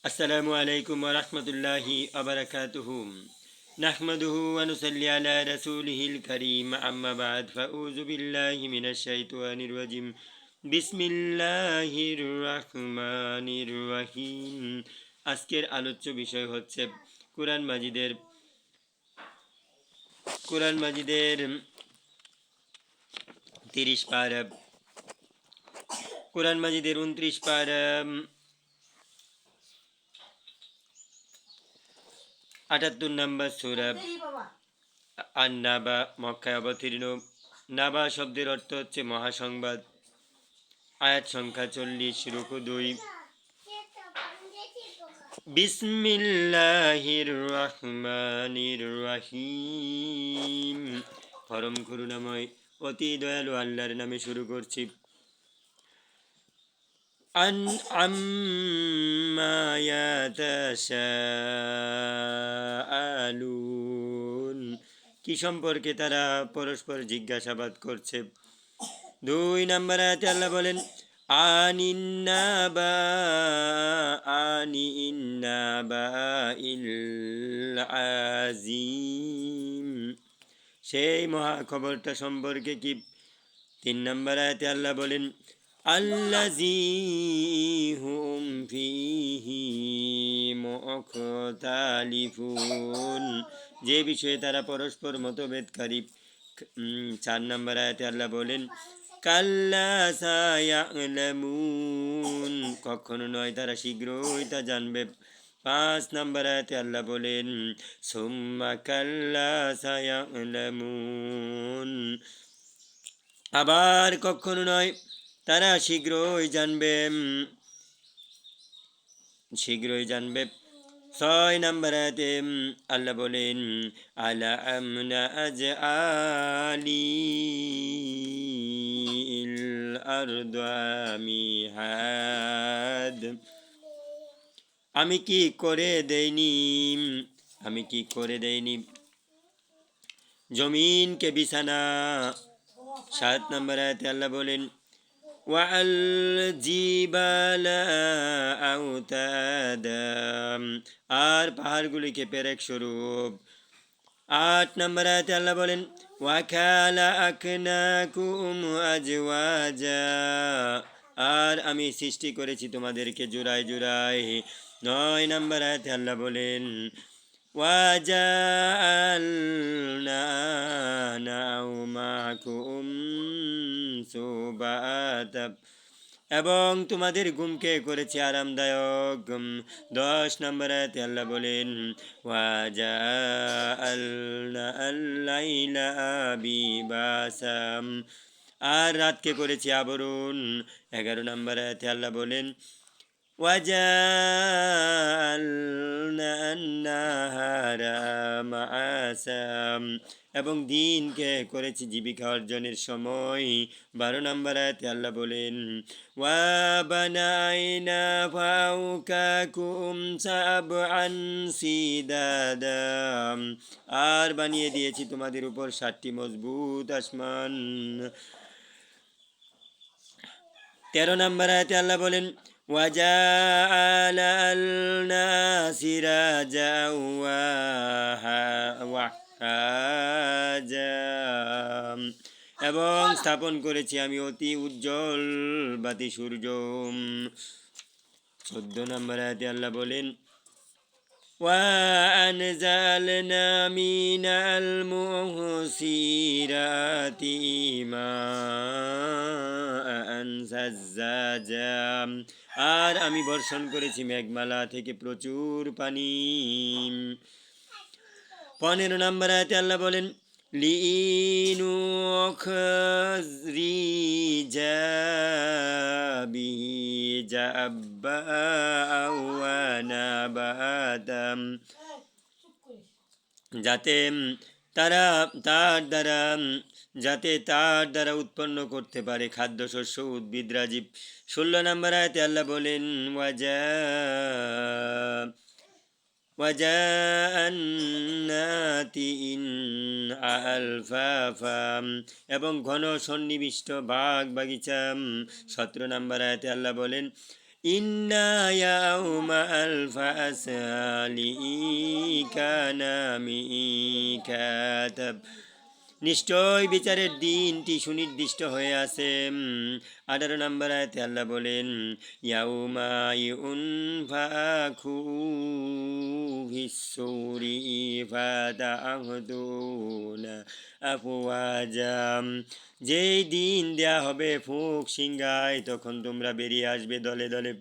আসসালামু আলাইকুম ওয়া রাহমাতুল্লাহি ওয়া বারাকাতুহু নাহমাদুহু ওয়া নুসাল্লি আলা রাসূলিহিল কারীম আম্মা বা'দ ফাউযু বিল্লাহি মিনাশ শাইতানির রাজিম বিসমিল্লাহির রাহমানির রাহিম। আজকের আলোচ্য বিষয় হচ্ছে কোরআন মাজিদের কোরআন মাজিদের 30 পারা, কোরআন মাজিদের 29 পারা, 78 নম্বর সূরা আন-নাবা মক্কায় অবতীর্ণ। নাবা শব্দের অর্থ হচ্ছে মহাসংবাদ। আয়াত সংখ্যা 40, রুকু 2। বিসমিল্লাহির রহমানির রহিম। পরম করুণাময় অতি দয়ালু আল্লাহর নামে শুরু করছি। আম্মা ইয়াতাসাআলুন, কি সম্পর্কে তারা পরস্পর জিজ্ঞাসাবাদ করছে। 2 নম্বর আয়াতে আল্লাহ বলেন আনিন্নাবা ইল আজিম, সেই মহা খবরটা সম্পর্কে কি। 3 নম্বর আয়াতে আল্লাহ বলেন আল্লাযী হুম ফীহি মুখতালিফুন, যে বিষয়ে তারা পরস্পর মতভেদকারী। 4 নম্বর আয়াতে আল্লাহ বলেন কাল্লা সায়ালামুন, কখনো নয় তারা শীঘ্রই তা জানবে। 5 নম্বর আয়াতে আল্লাহ বলেন সুম্মা কাল্লা সায়ালামুন, আবার কখনো নয় তারা শীঘ্রই জানবে। 6 নম্বর আয়াতে আল্লাহ বলেন আলা আমনা আজআলিল আরদা মিহাদ, আমি কি করে দেইনি জমিনকে বিছানা। 7 নম্বর আয়াতে আল্লাহ বলেন ওয়াল জিবালা আওতাদা, আর পাহাড়গুলিকে পেরেক স্বরূপ। 8 নম্বর আয়াতে আল্লাহ বলেন ওয়াখালা আকনাকুম আজওয়াজা, আর আমি সৃষ্টি করেছি তোমাদেরকে জোড়ায় জোড়ায়। 9 নম্বর আয়াতে আল্লাহ বলেন ওয়াজাআলনা নাওমাকুম সুবাতা, এবং তোমাদের ঘুমকে করেছি আরামদায়ক। 10 নম্বর আয়াতে আল্লাহ বলেন ওয়াজাআলনা আল-লাইলা বিবাসাম, আর রাতকে করেছি আবরণ। 11 নম্বর আয়াতে আল্লাহ বলেন ওয়াজাআলনা আন-নাহারা মাআসাম, এবং দিনকে করেছি জীবিকা অর্জনের সময়। 12 নম্বর আয়াতে আল্লাহ বলেন ওয়া বানাইনা ফাওকাকুম সাবআন সিদাদা, আর বানিয়ে দিয়েছি তোমাদের উপর 7টি মজবুত আসমান। 13 নম্বর আয়াতে আল্লাহ বলেন ওয়াজাআলনা সিরাজা ওয়াহাজা, এবং স্থাপন করেছি আমি অতি উজ্জ্বল বাতি সূর্য। 14 নম্বর আয়াতে আল্লাহ বলেন وأنزلنا من المعصرات ماء ثجاجا, আর আমি বর্ষণ করেছি মেঘমালা থেকে প্রচুর পানি। 15 নম্বর আয়াতে আল্লাহ বলেন লিনুখরিজা বিহি জাব্বাআ ওয়া নাবাতাম, যাতে তার দ্বারা উৎপন্ন করতে পারে খাদ্যশস্য উদ্ভিদ রাজীব। 16 নম্বর আয়াতে আল্লাহ বলেন ওয়াজান্নাতি আলফাফা, এবং ঘন সন্নিবিষ্ট বাগ বাগিচা। 17 নম্বর আয়াতে আল্লাহ বলেন ইন্না ইয়াউমাল ফাসলি কানা মিকাতাব, নিশ্চয় বিচারের দিনটি সুনির্দিষ্ট হয়ে আছে। 18 নম্বর আয়াতে আল্লাহ বলেন ইয়াউমা ইউনফাখু ফিস-সূরি ফাতা'হুদুনা আফওয়াজাম, যেই দিন দেয়া হবে ফুঁক সিংহায়, তখন তোমরা বেরিয়ে আসবে দলে দলে।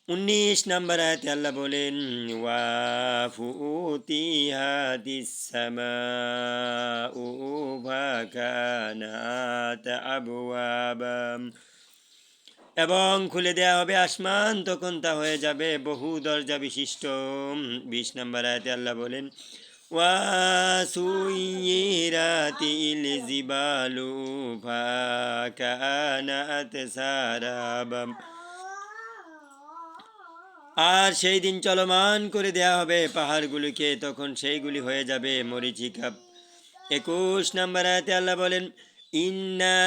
19 নম্বর আয়াতে আল্লাহ বলেন ওয়া ফুতিহাতিস সামাউ ফাকানাত আবওয়াবা, এবং খুলে দেয়া হবে আসমান, তখন তা হয়ে যাবে বহু দরজা বিশিষ্ট। 20 নম্বর আয়াতে আল্লাহ বলেন ওয়া সুইরাতিল জিবালু ফাকানাত সারাবা, আর সেই দিন চলমান করে দেয়া হবে পাহাড়গুলিকে, তখন সেইগুলি হয়ে যাবে মরীচিকা। 21 নম্বর আয়াতে আল্লাহ বলেন ইন্না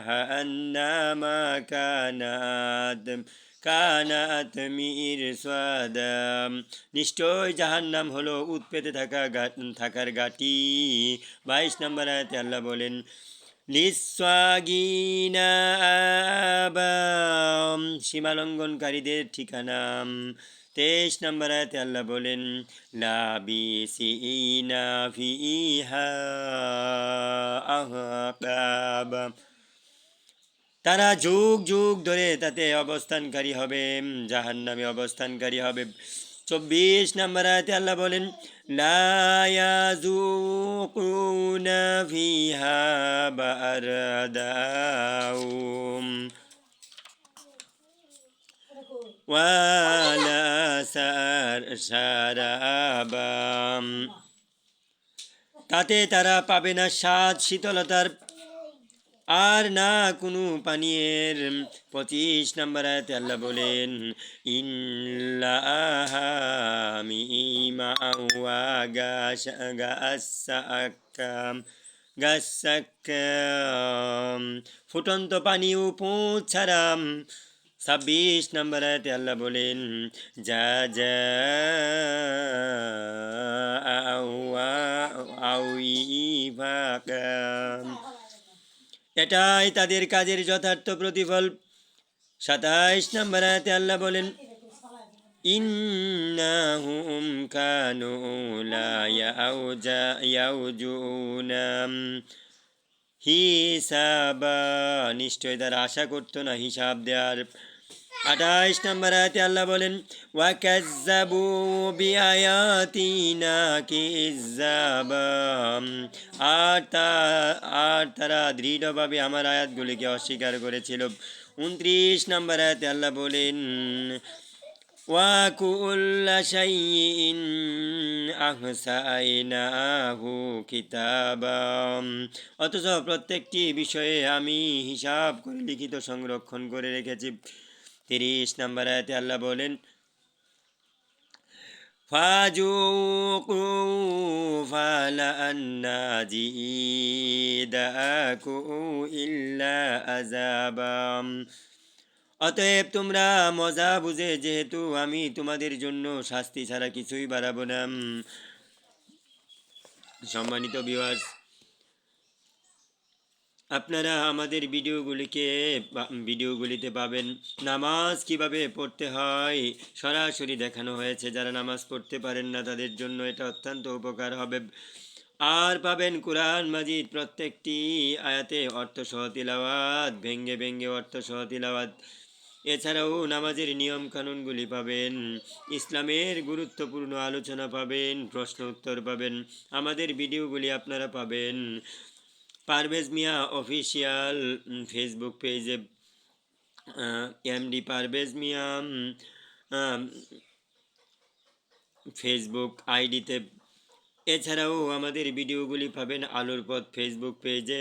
জাহান্নামা কানাত মিরসাদা, নিশ্চয় জাহান্নাম হলো উৎপেতে থাকার ঘাটি। 22 নম্বর আয়াতে আল্লাহ বলেন লিসসাগিনা আবাম, সীমালঙ্ঘনকারীদের ঠিকানা। 23 নম্বর আয়াতে আল্লাহ বলেন লাবিসিনা ফিহা আহকাবা, তারা যুগ যুগ ধরে তাতে অবস্থানকারী হবে, জাহান্নামে অবস্থানকারী হবে। 24 নম্বর আয়াতে আল্লাহ বলেন লা ইয়াযুকুনা ফিহা বারদাউম ওয়ালা সারাবাম, তাতে তারা পাবে না স্বাদ শীতলতার, আর না কোনো পানীয়ের। 25 নম্বর আয়াতে আল্লাহ বলেন ইল্লা হামিমা ওয়া গাসাক্কাম, ফুটন্ত পানি ও পোঁছ ছাড়া। 26 নম্বর আয়াতে আল্লাহ বলেন যা যা এটাই তাদের কাজের যথার্থ প্রতিফল। 27 নম্বর আয়াতে আল্লাহ বলেন ইন্নাহুম কানু লা ইয়াউজুনা হিসাবা, নিশ্চয় তারা আশা করতো না হিসাব দেওয়ার। 28 নম্বর আয়াতে আল্লাহ বলেন ওয়াকাজ্জাবু বিআয়াতিনা কিজ্জাবা, আর তারা দৃঢ়ভাবে আমার আয়াতগুলিকে অস্বীকার করেছিল। 29 নম্বর আয়াতে আল্লাহ বলেন ওয়া কুল্লা শাইইন আহসাইনাহু কিতাবা, অথচ প্রত্যেকটি বিষয়ে আমি হিসাব করে লিখিত সংরক্ষণ করে রেখেছি। 30 নম্বর আয়াতে আল্লাহ বলেন ফাজুকু ফালান নাজিদাকু ইল্লা আযাবাম, অতএব তোমরা মজা বুঝে, যেহেতু আমি তোমাদের জন্য শাস্তি ছাড়া কিছুই বাড়াবো না। সম্মানিত ভিউয়ার্স, আপনারা আমাদের ভিডিওগুলিতে পাবেন নামাজ কিভাবে পড়তে হয় সরাসরি দেখানো হয়েছে। যারা নামাজ পড়তে পারেন না তাদের জন্য এটা অত্যন্ত উপকার হবে। আর পাবেন কোরআন মাজিদ প্রত্যেকটি আয়াতে অর্থসহ তিলাওয়াত, ভেঙ্গে ভেঙ্গে অর্থসহ তিলাওয়াত। এছাড়াও নামাজের নিয়ম কানুনগুলি পাবেন, ইসলামের গুরুত্বপূর্ণ আলোচনা পাবেন, প্রশ্ন উত্তর পাবেন। আমাদের ভিডিওগুলি আপনারা পাবেন পারভেজ মিয়া অফিসিয়াল ফেসবুক পেজে, এমডি পারভেজ মিয়া ফেসবুক আইডিতে। এছাড়াও আমাদের ভিডিওগুলি পাবেন আলোর পথ ফেসবুক পেজে,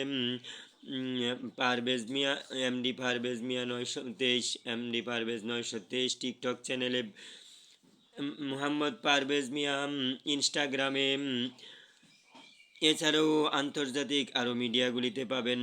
পারভেজ মিয়া এমডি পারভেজ মিয়া 923, এমডি পারভেজ 923 টিকটক চ্যানেলে, মোহাম্মদ পারভেজ মিয়া ইনস্টাগ্রামে, এছাড়াও আন্তর্জাতিক আরও মিডিয়াগুলিতে পাবেন